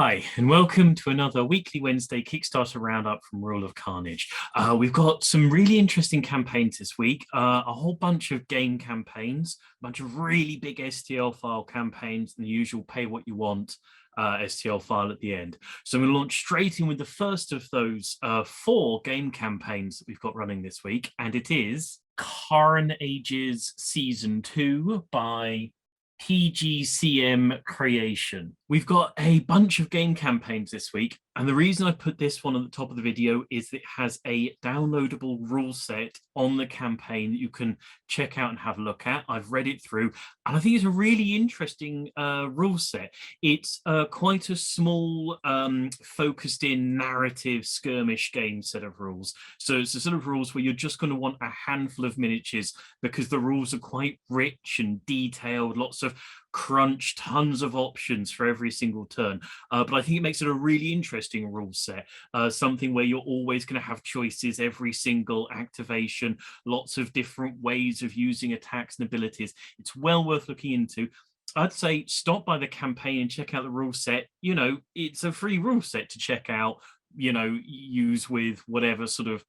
Hi, and welcome to another weekly Wednesday Kickstarter roundup from Rule of Carnage. We've got some really interesting campaigns this week, a whole bunch of game campaigns, a bunch of really big STL file campaigns, and the usual pay what you want STL file at the end. So I'm going to launch straight in with the first of those four game campaigns that we've got running this week, and it is Carnage's Season 2 by TGCM Creation. We've got a bunch of game campaigns this week, and the reason I put this one at the top of the video is that it has a downloadable rule set on the campaign that you can check out and have a look at. I've read it through, and I think it's a really interesting rule set. It's quite a small, focused-in narrative skirmish game set of rules. So it's the sort of rules where you're just going to want a handful of miniatures because the rules are quite rich and detailed, lots of crunch, tons of options for every single turn. But I think it makes it a really interesting rule set, something where you're always going to have choices every single activation, lots of different ways of using attacks and abilities. It's well worth looking into. I'd say stop by the campaign and check out the rule set. You know, it's a free rule set to check out, you know, use with whatever sort of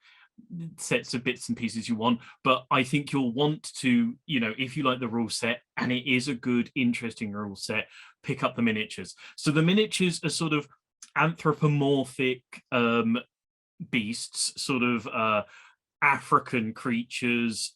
sets of bits and pieces you want. But I think you'll want to, you know, if you like the rule set and it is a good, interesting rule set, pick up the miniatures. So the miniatures are sort of anthropomorphic beasts, sort of African creatures,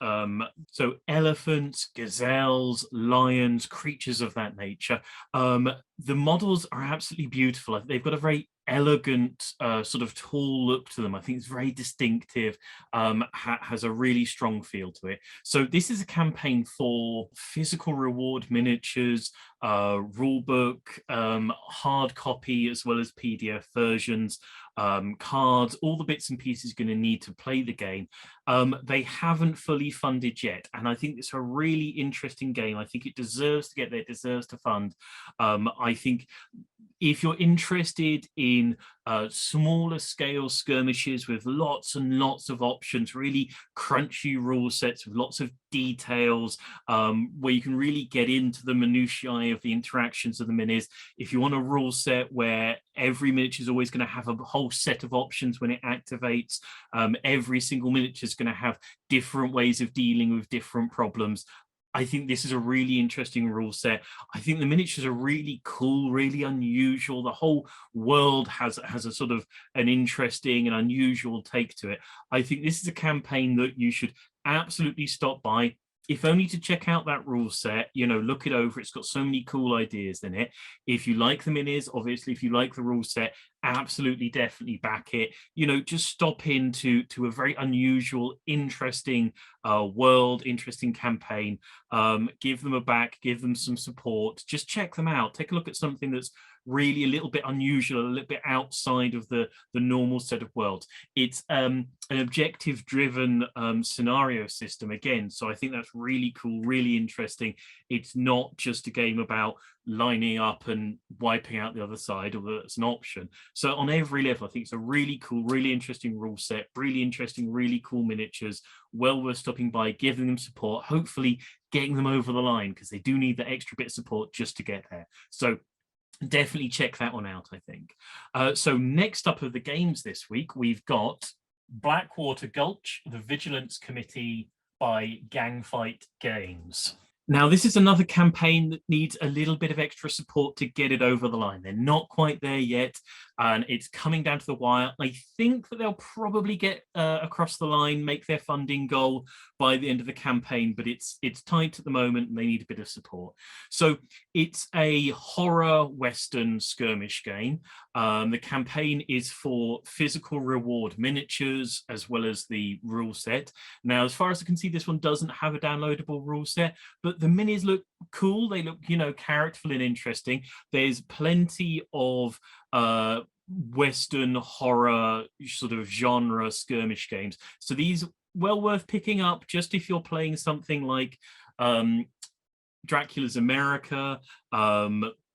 so elephants, gazelles, lions, creatures of that nature. The models are absolutely beautiful. They've got a very elegant sort of tall look to them. I think it's very distinctive, has a really strong feel to it. So this is a campaign for physical reward miniatures, rulebook, hard copy, as well as PDF versions, cards, all the bits and pieces you're going to need to play the game. They haven't fully funded yet, and I think it's a really interesting game. I think it deserves to get there, it deserves to fund. I think if you're interested in smaller scale skirmishes with lots and lots of options, really crunchy rule sets with lots of details, where you can really get into the minutiae of the interactions of the minis. If you want a rule set where every miniature is always going to have a whole set of options when it activates, every single miniature is going to have different ways of dealing with different problems, I think this is a really interesting rule set. I think the miniatures are really cool, really unusual. The whole world has a sort of an interesting and unusual take to it. I think this is a campaign that you should absolutely stop by, if only to check out that rule set, you know, look it over. It's got so many cool ideas in it. If you like the minis, obviously, if you like the rule set, absolutely, definitely back it. You know, just stop into a very unusual, interesting world, interesting campaign. Give them a back, give them some support. Just check them out. Take a look at something that's really a little bit unusual, a little bit outside of the normal set of worlds. It's an objective driven scenario system again, so I think that's really cool, really interesting. It's not just a game about lining up and wiping out the other side, although it's an option. So on every level, I think it's a really cool, really interesting rule set, really interesting, really cool miniatures, well worth stopping by, giving them support, hopefully getting them over the line, because they do need that extra bit of support just to get there. So definitely check that one out, I think. So next up of the games this week, we've got Blackwater Gulch, the Vigilance Committee by Gangfight Games. Now, this is another campaign that needs a little bit of extra support to get it over the line. They're not quite there yet, and it's coming down to the wire. I think that they'll probably get across the line, make their funding goal by the end of the campaign, but it's tight at the moment and they need a bit of support. So it's a horror Western skirmish game. The campaign is for physical reward miniatures as well as the rule set. Now, as far as I can see, this one doesn't have a downloadable rule set, but the minis look cool. They look, you know, characterful and interesting. There's plenty of Western horror sort of genre skirmish games. So these well worth picking up just if you're playing something like Dracula's America,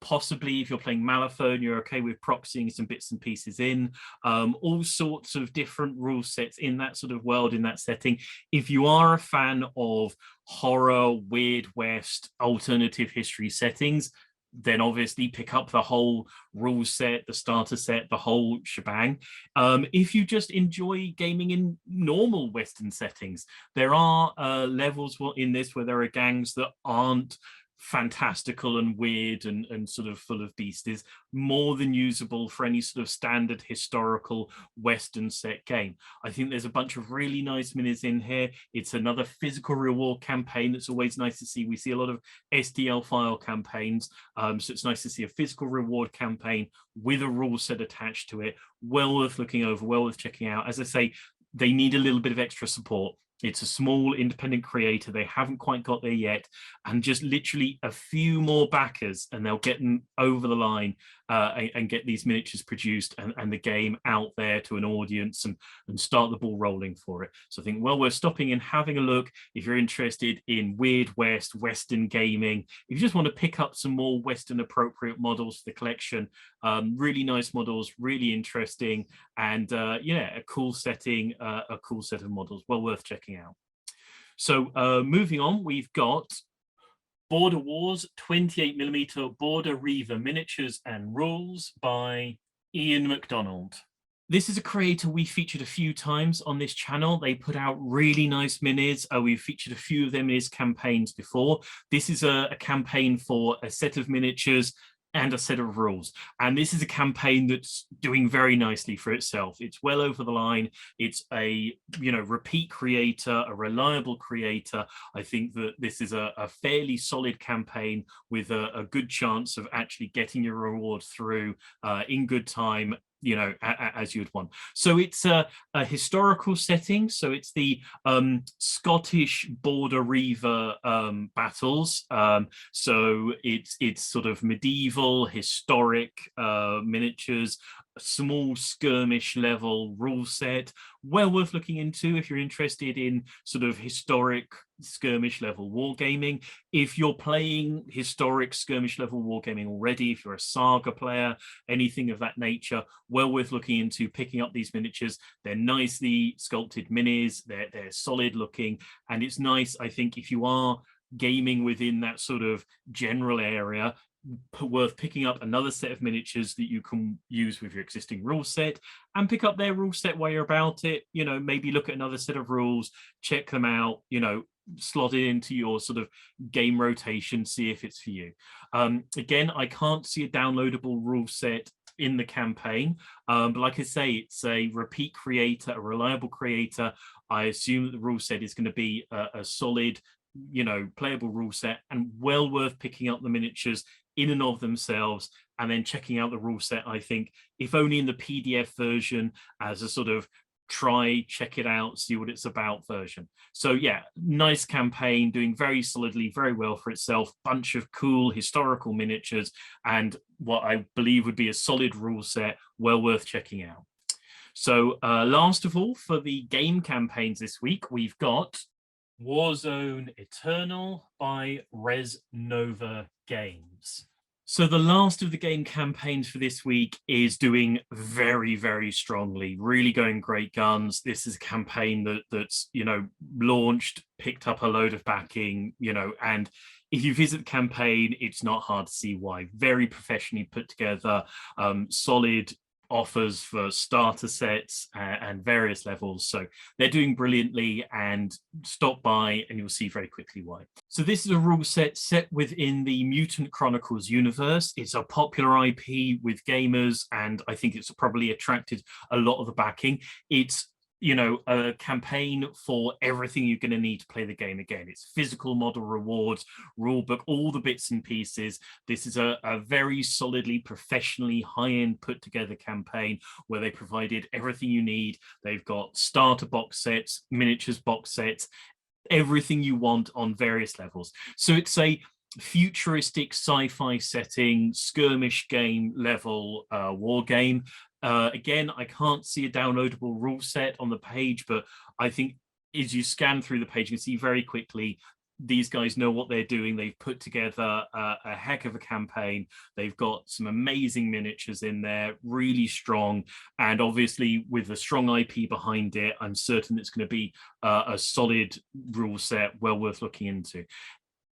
possibly if you're playing Malifaux, you're okay with proxying some bits and pieces in, all sorts of different rule sets in that sort of world, in that setting. If you are a fan of horror, Weird West, alternative history settings, then obviously pick up the whole rule set, the starter set, the whole shebang. If you just enjoy gaming in normal Western settings, there are levels in this where there are gangs that aren't fantastical and weird and sort of full of beasties, more than usable for any sort of standard historical Western set game. I think there's a bunch of really nice minis in here. It's another physical reward campaign that's always nice to see. We see a lot of STL file campaigns, so it's nice to see a physical reward campaign with a rule set attached to it. Well worth looking over, well worth checking out. As I say, they need a little bit of extra support. It's a small independent creator. They haven't quite got there yet. And just literally a few more backers and they'll get them over the line and get these miniatures produced and the game out there to an audience and start the ball rolling for it. So I think well worth stopping and having a look if you're interested in Weird West, Western gaming. If you just want to pick up some more Western appropriate models for the collection, really nice models, really interesting, and yeah, a cool setting, a cool set of models, well worth checking out. So moving on, we've got Border Wars 28mm Border Reaver Miniatures and Rules by Ian McDonald. This is a creator we featured a few times on this channel. They put out really nice minis. We've featured a few of them in his campaigns before. This is a campaign for a set of miniatures and a set of rules. And this is a campaign that's doing very nicely for itself. It's well over the line. It's a, repeat creator, a reliable creator. I think that this is a fairly solid campaign with a good chance of actually getting your reward through in good time, as you'd want. So it's a historical setting. So it's the Scottish border reaver battles. So it's sort of medieval, historic miniatures, a small skirmish level rule set. Well worth looking into if you're interested in sort of historic skirmish level wargaming. If you're playing historic skirmish level wargaming already, if you're a saga player, anything of that nature, well worth looking into picking up these miniatures. They're nicely sculpted minis, they're solid looking, and it's nice, I think, if you are gaming within that sort of general area, worth picking up another set of miniatures that you can use with your existing rule set and pick up their rule set while you're about it. Maybe look at another set of rules, check them out, slot it into your sort of game rotation, see if it's for you. Again, I can't see a downloadable rule set in the campaign, but like I say, it's a repeat creator, a reliable creator. I assume that the rule set is going to be a solid, playable rule set, and well worth picking up the miniatures in and of themselves and then checking out the rule set, I think, if only in the PDF version as a sort of try, check it out, see what it's about version. So yeah, nice campaign, doing very solidly, very well for itself, bunch of cool historical miniatures and what I believe would be a solid rule set, well worth checking out. So last of all, for the game campaigns this week, we've got Warzone Eternal by Res Nova Games. So the last of the game campaigns for this week is doing very, very strongly, really going great guns. This is a campaign that's launched, picked up a load of backing, and if you visit the campaign, it's not hard to see why. Very professionally put together, solid offers for starter sets and various levels. So they're doing brilliantly, and stop by and you'll see very quickly why. So this is a rule set within the Mutant Chronicles universe. It's a popular IP with gamers, and I think it's probably attracted a lot of the backing. It's a campaign for everything you're going to need to play the game again. It's physical model rewards, rule book, all the bits and pieces. This is a very solidly, professionally, high-end put together campaign where they provided everything you need. They've got starter box sets, miniatures box sets, everything you want on various levels. So it's a futuristic sci-fi setting, skirmish game level war game. Again, I can't see a downloadable rule set on the page, but I think as you scan through the page, you can see very quickly these guys know what they're doing. They've put together a heck of a campaign. They've got some amazing miniatures in there, really strong. And obviously with a strong IP behind it, I'm certain it's going to be a solid rule set, well worth looking into.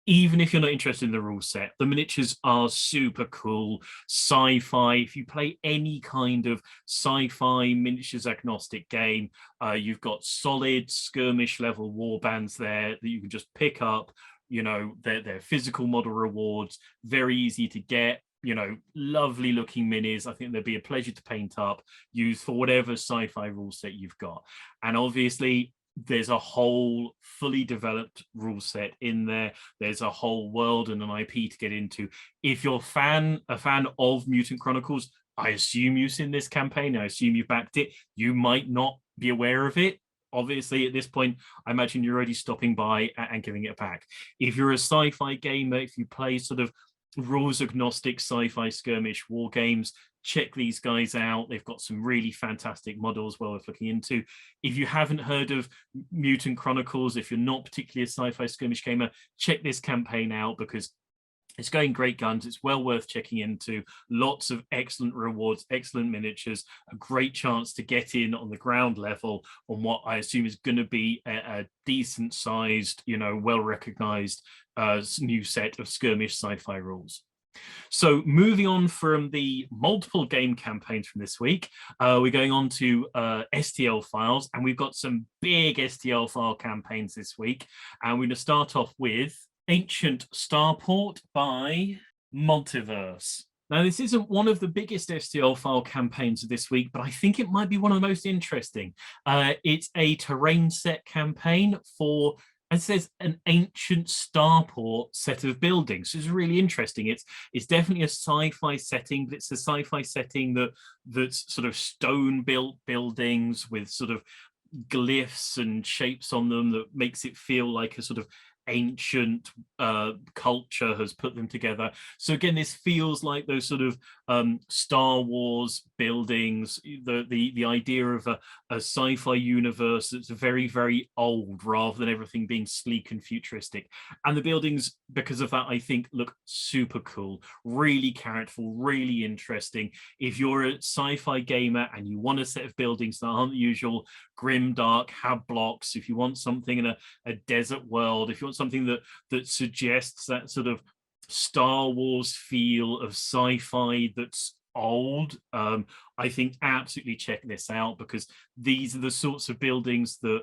even if you're not interested in the rule set, the miniatures are super cool. Sci-fi, if you play any kind of sci-fi miniatures agnostic game, you've got solid skirmish level warbands there that you can just pick up. You know, they're physical model rewards, very easy to get. You know, lovely looking minis. I think they'd be a pleasure to paint up, use for whatever sci-fi rule set you've got. And obviously, there's a whole fully developed rule set in there. There's a whole world and an IP to get into. If you're a fan of Mutant Chronicles, I assume you've seen this campaign. I assume you've backed it. You might not be aware of it. Obviously, at this point, I imagine you're already stopping by and giving it back. If you're a sci-fi gamer, if you play sort of rules agnostic sci-fi skirmish war games, check these guys out. They've got some really fantastic models well worth looking into. If you haven't heard of Mutant Chronicles, if you're not particularly a sci-fi skirmish gamer, check this campaign out because it's going great guns. It's well worth checking into. Lots of excellent rewards, excellent miniatures, a great chance to get in on the ground level on what I assume is going to be a decent sized, you know, well recognized new set of skirmish sci-fi rules. So moving on from the multiple game campaigns from this week, we're going on to STL files, and we've got some big STL file campaigns this week. And we're going to start off with Ancient Starport by Multiverse. Now, this isn't one of the biggest STL file campaigns of this week, but I think it might be one of the most interesting. It's a terrain set campaign for, it says, an ancient starport set of buildings. It's really interesting. It's definitely a sci-fi setting, but it's a sci-fi setting that's sort of stone-built buildings with sort of glyphs and shapes on them that makes it feel like a sort of ancient culture has put them together. So again, this feels like those sort of Star Wars buildings, the idea of a sci-fi universe that's very, very old rather than everything being sleek and futuristic. And the buildings, because of that, I think look super cool, really characterful, really interesting. If you're a sci-fi gamer and you want a set of buildings that aren't the usual grim, dark, have blocks, if you want something in a desert world, if you want something that suggests that sort of Star Wars feel of sci-fi that's old, I think absolutely check this out, because these are the sorts of buildings that,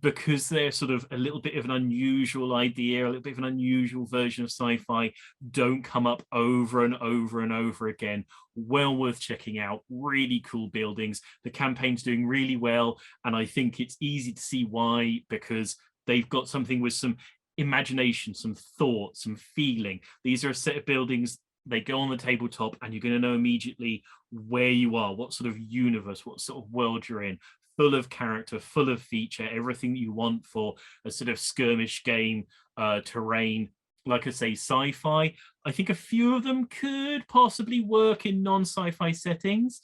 because they're sort of a little bit of an unusual idea, a little bit of an unusual version of sci-fi, don't come up over and over and over again. Well worth checking out. Really cool buildings. The campaign's doing really well, and I think it's easy to see why, because they've got something with some imagination, some thought, some feeling. These are a set of buildings, they go on the tabletop and you're going to know immediately where you are, what sort of universe, what sort of world you're in, full of character, full of feature, everything you want for a sort of skirmish game, terrain. Like I say, sci-fi. I think a few of them could possibly work in non-sci-fi settings,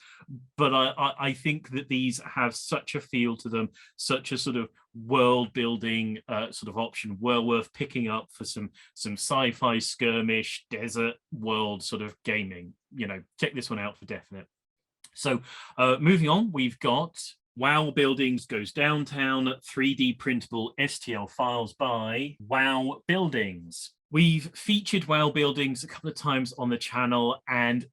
but I think that these have such a feel to them, such a sort of world building sort of option, well worth picking up for some sci-fi skirmish desert world sort of gaming. You know, check this one out for definite. So moving on, we've got WoW Buildings Goes Downtown, 3D printable STL files by WoW Buildings. We've featured WoW Buildings a couple of times on the channel, and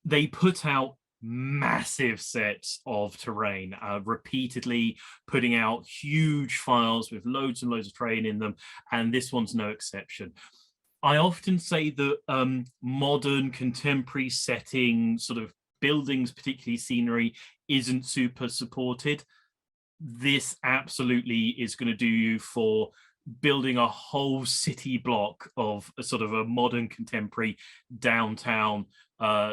they put out massive sets of terrain, repeatedly putting out huge files with loads and loads of terrain in them, and this one's no exception. I often say that modern contemporary setting sort of buildings, particularly scenery, isn't super supported. This absolutely is going to do you for building a whole city block of a sort of a modern contemporary downtown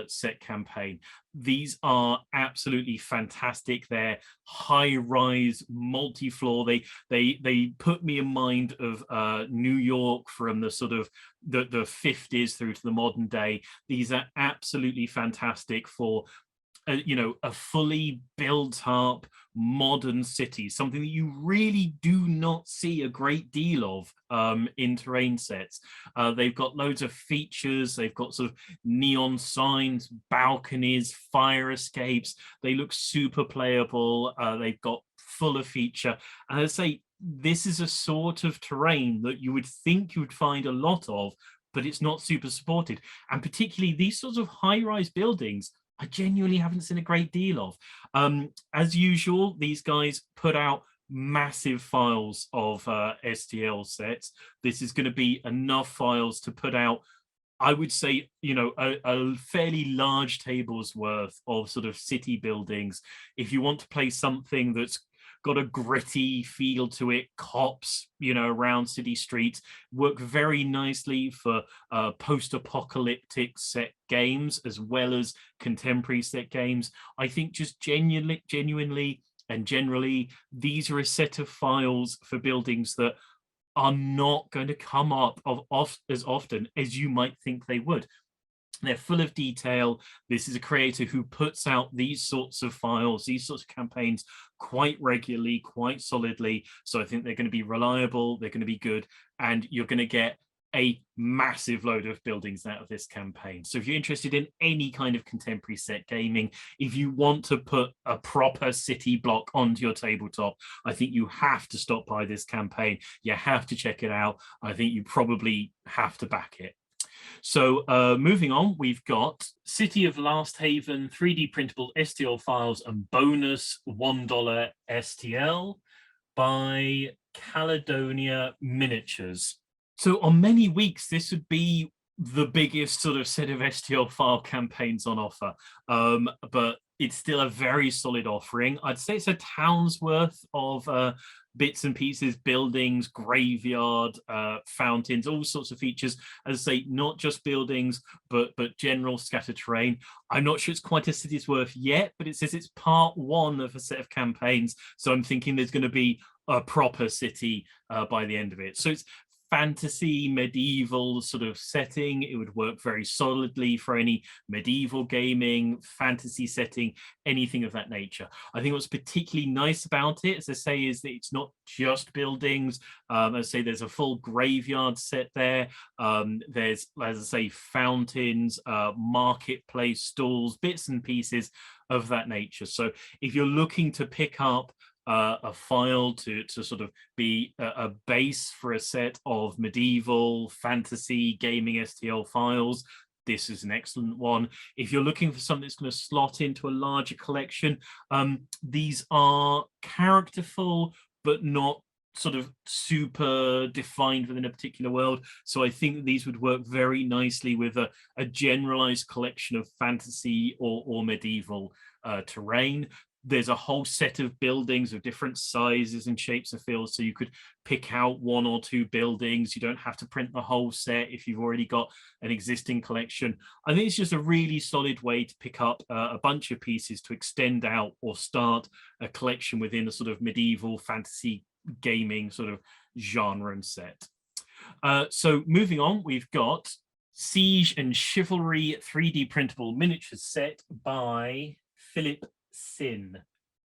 set campaign. These are absolutely fantastic. They're high-rise, multi-floor. They put me in mind of New York from the sort of the 50s through to the modern day. These are absolutely fantastic for you know, a fully built up modern city, something that you really do not see a great deal of in terrain sets. They've got loads of features. They've got sort of neon signs, balconies, fire escapes. They look super playable. They've got full of feature. And as I say, this is a sort of terrain that you would think you would find a lot of, but it's not super supported. And particularly these sorts of high-rise buildings, I genuinely haven't seen a great deal of. As usual, these guys put out massive files of STL sets. This is going to be enough files to put out, I would say, a fairly large table's worth of sort of city buildings. If you want to play something that's got a gritty feel to it, cops, around city streets, work very nicely for post-apocalyptic set games as well as contemporary set games. I think just genuinely and generally, these are a set of files for buildings that are not going to come up as often as you might think they would. They're full of detail. This is a creator who puts out these sorts of files, these sorts of campaigns quite regularly, quite solidly. So I think they're going to be reliable, they're going to be good, and you're going to get a massive load of buildings out of this campaign. So if you're interested in any kind of contemporary set gaming, if you want to put a proper city block onto your tabletop, I think you have to stop by this campaign. You have to check it out. I think you probably have to back it. So moving on, we've got City of Last Haven, 3D printable STL files and bonus $1 STL by Caledonia Miniatures. So on many weeks, this would be the biggest sort of set of STL file campaigns on offer, but it's still a very solid offering. I'd say it's a town's worth of bits and pieces, buildings, graveyard, fountains, all sorts of features. As I say, not just buildings, but general scattered terrain. I'm not sure it's quite a city's worth yet, but it says it's part one of a set of campaigns. So I'm thinking there's going to be a proper city by the end of it. So it's fantasy medieval sort of setting. It would work very solidly for any medieval gaming, fantasy setting, anything of that nature. I think what's particularly nice about it, as I say, is that it's not just buildings. As I say, there's a full graveyard set there. There's, as I say, fountains, marketplace stalls, bits and pieces of that nature. So if you're looking to pick up a file to sort of be a base for a set of medieval fantasy gaming STL files, this is an excellent one. If you're looking for something that's going to slot into a larger collection, these are characterful but not sort of super defined within a particular world. So I think that these would work very nicely with a generalized collection of fantasy or medieval terrain. There's a whole set of buildings of different sizes and shapes and feels, so you could pick out one or two buildings. You don't have to print the whole set if you've already got an existing collection. I think it's just a really solid way to pick up a bunch of pieces to extend out or start a collection within a sort of medieval fantasy gaming sort of genre and set. So moving on, we've got Siege and Chivalry 3D printable miniature set by Philip Sin.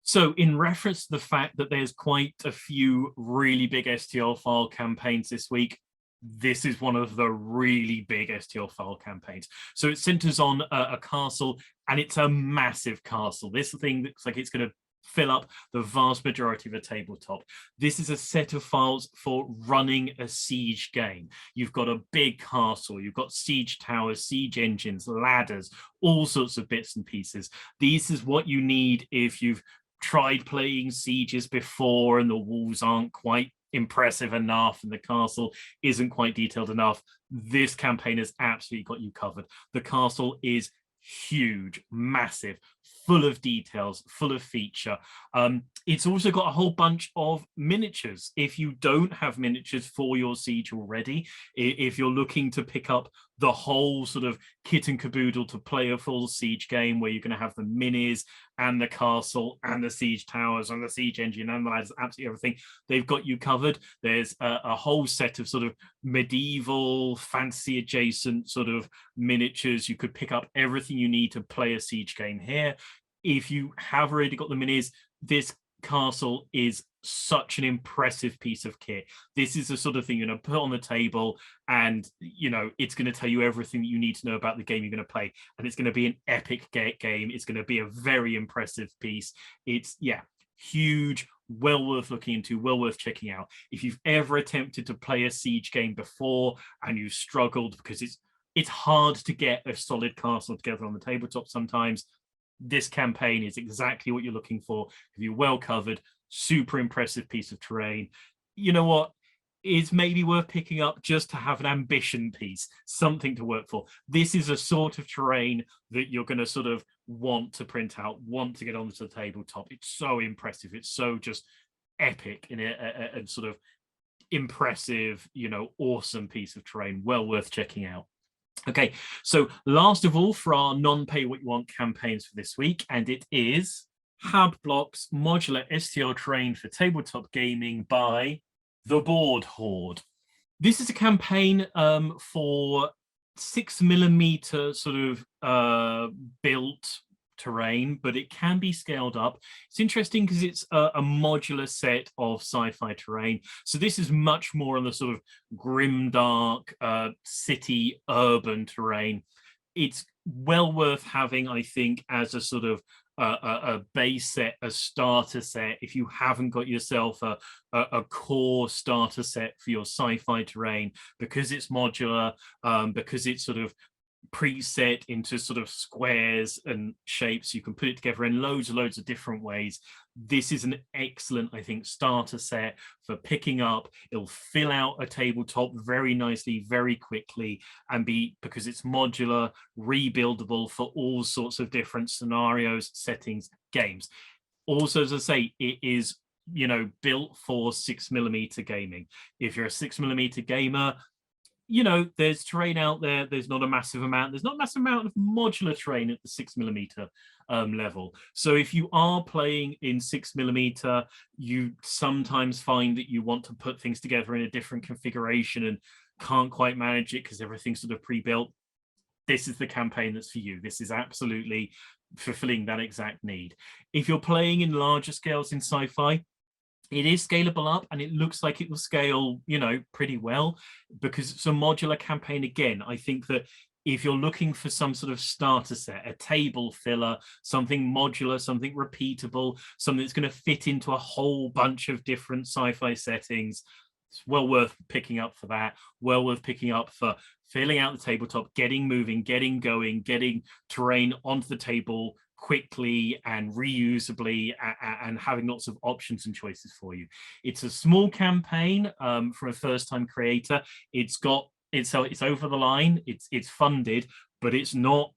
So in reference to the fact that there's quite a few really big STL file campaigns this week, this is one of the really big STL file campaigns. So it centers on a castle, and it's a massive castle. This thing looks like it's going to fill up the vast majority of a tabletop. This is a set of files for running a siege game. You've got a big castle, you've got siege towers, siege engines, ladders, all sorts of bits and pieces. This is what you need if you've tried playing sieges before and the walls aren't quite impressive enough and the castle isn't quite detailed enough. This campaign has absolutely got you covered. The castle is huge, massive, full of details, full of feature. It's also got a whole bunch of miniatures. If you don't have miniatures for your siege already, if you're looking to pick up the whole sort of kit and caboodle to play a full siege game where you're going to have the minis and the castle and the siege towers and the siege engine and the ladders, absolutely everything, they've got you covered. There's a whole set of sort of medieval fantasy adjacent sort of miniatures. You could pick up everything you need to play a siege game here. If you have already got the minis, this castle is such an impressive piece of kit. This is the sort of thing you're going to put on the table, and it's going to tell you everything that you need to know about the game you're going to play, and it's going to be an epic game. It's going to be a very impressive piece. It's huge, well worth looking into, well worth checking out. If you've ever attempted to play a siege game before and you've struggled because it's hard to get a solid castle together on the tabletop sometimes, this campaign is exactly what you're looking for. You're well covered, super impressive piece of terrain. You know what? It's maybe worth picking up just to have an ambition piece, something to work for. This is a sort of terrain that you're going to sort of want to print out, want to get onto the tabletop. It's so impressive. It's so just epic and sort of impressive, awesome piece of terrain. Well worth checking out. Okay, so last of all for our non-pay what you want campaigns for this week, and it is Hab Blocks Modular STL Terrain for Tabletop Gaming by The Board Horde. This is a campaign for 6mm sort of built terrain, but it can be scaled up. It's interesting because it's a modular set of sci-fi terrain. So this is much more on the sort of grimdark city urban terrain. It's well worth having, I think, as a sort of a base set, a starter set, if you haven't got yourself a core starter set for your sci-fi terrain, because it's modular, because it's sort of preset into sort of squares and shapes. You can put it together in loads and loads of different ways. This is an excellent, I think, starter set for picking up. It'll fill out a tabletop very nicely, very quickly, and because it's modular, rebuildable for all sorts of different scenarios, settings, games. Also, as I say, it is built for 6mm gaming. If you're a 6mm gamer, there's terrain out there. There's not a massive amount. There's not a massive amount of modular terrain at the 6mm level. So if you are playing in 6mm, you sometimes find that you want to put things together in a different configuration and can't quite manage it because everything's sort of pre-built. This is the campaign that's for you. This is absolutely fulfilling that exact need. If you're playing in larger scales in sci-fi, it is scalable up, and it looks like it will scale, pretty well, because it's a modular campaign. Again, I think that if you're looking for some sort of starter set, a table filler, something modular, something repeatable, something that's going to fit into a whole bunch of different sci-fi settings, it's well worth picking up for that. Well worth picking up for filling out the tabletop, getting moving, getting going, getting terrain onto the table quickly and reusably, and having lots of options and choices for you. It's a small campaign for a first-time creator. It's over the line. It's funded, but it's not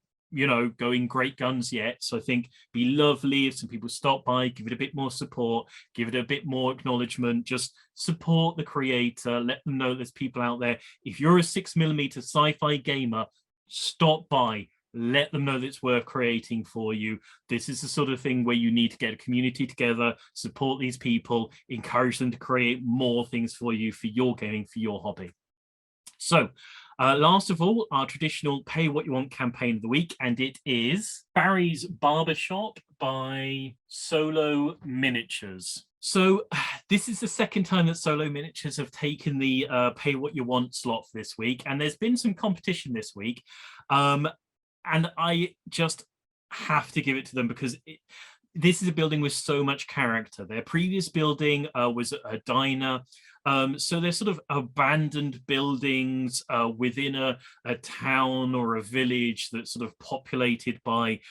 going great guns yet. So I think it'd be lovely if some people stop by, give it a bit more support, give it a bit more acknowledgement, just support the creator, let them know there's people out there. If you're a 6mm sci-fi gamer, stop by, let them know that it's worth creating for you. This is the sort of thing where you need to get a community together, support these people, encourage them to create more things for you, for your gaming, for your hobby. So last of all, our traditional pay what you want campaign of the week, and it is Barry's Barbershop by Solo Miniatures. So this is the second time that Solo Miniatures have taken the pay what you want slot for this week, and there's been some competition this week. And I just have to give it to them because this is a building with so much character. Their previous building was a diner. So they're sort of abandoned buildings within a town or a village that's sort of populated by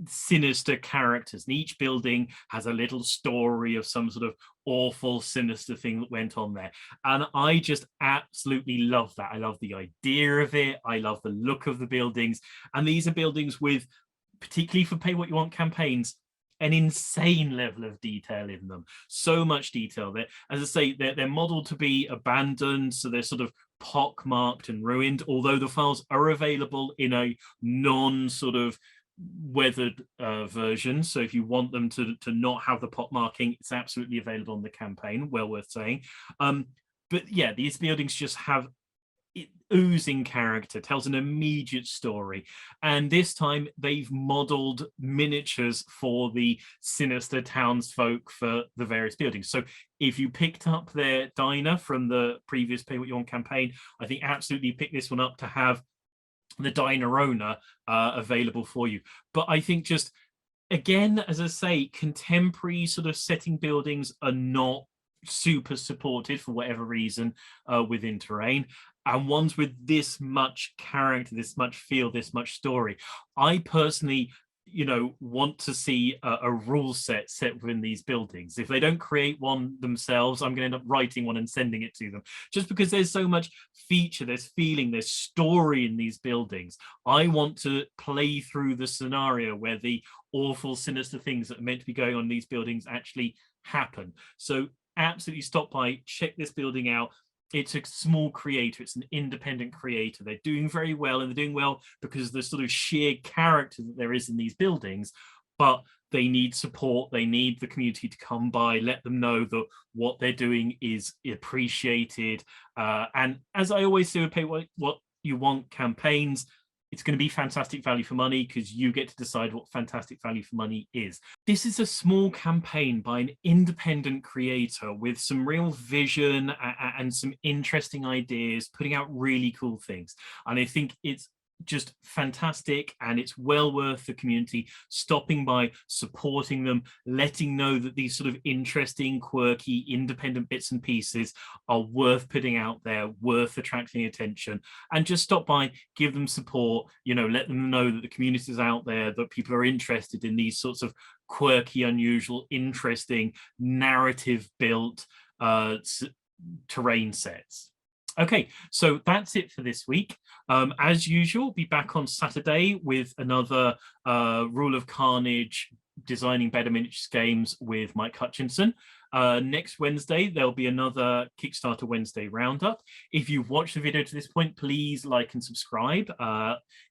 sinister characters. And each building has a little story of some sort of awful, sinister thing that went on there. And I just absolutely love that. I love the idea of it. I love the look of the buildings. And these are buildings with, particularly for pay what you want campaigns, an insane level of detail in them. So much detail there. As I say, they're modeled to be abandoned, so they're sort of pockmarked and ruined, although the files are available in a non sort of weathered version. So if you want them to not have the pot marking, it's absolutely available on the campaign. Well worth saying. But yeah, these buildings just have oozing character, tells an immediate story, and this time they've modeled miniatures for the sinister townsfolk for the various buildings. So if you picked up their diner from the previous Pay What You Want campaign, I think absolutely pick this one up to have the diner owner available for you. But I think just again, as I say, contemporary sort of setting buildings are not super supported for whatever reason within terrain. And ones with this much character, this much feel, this much story, I personally, want to see a rule set within these buildings. If they don't create one themselves, I'm going to end up writing one and sending it to them, just because there's so much feature, there's feeling, there's story in these buildings. I want to play through the scenario where the awful, sinister things that are meant to be going on in these buildings actually happen. So absolutely stop by, check this building out. It's a small creator, it's an independent creator. They're doing very well, and they're doing well because of the sort of sheer character that there is in these buildings, but they need support. They need the community to come by, let them know that what they're doing is appreciated. And as I always say, pay what you want campaigns, it's going to be fantastic value for money because you get to decide what fantastic value for money is. This is a small campaign by an independent creator with some real vision and some interesting ideas, putting out really cool things. And I think it's just fantastic, and it's well worth the community stopping by, supporting them, letting know that these sort of interesting, quirky, independent bits and pieces are worth putting out there, worth attracting attention, and just stop by, give them support, let them know that the community is out there, that people are interested in these sorts of quirky, unusual, interesting, narrative built terrain sets. Okay, so that's it for this week. As usual, be back on Saturday with another Rule of Carnage Designing Better Miniatures games with Mike Hutchinson. Next Wednesday, there'll be another Kickstarter Wednesday roundup. If you've watched the video to this point, please like and subscribe.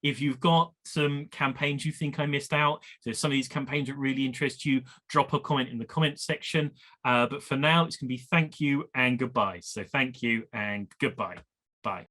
If you've got some campaigns you think I missed out, if there's some of these campaigns that really interest you, drop a comment in the comments section. But for now, it's going to be thank you and goodbye. So thank you and goodbye. Bye.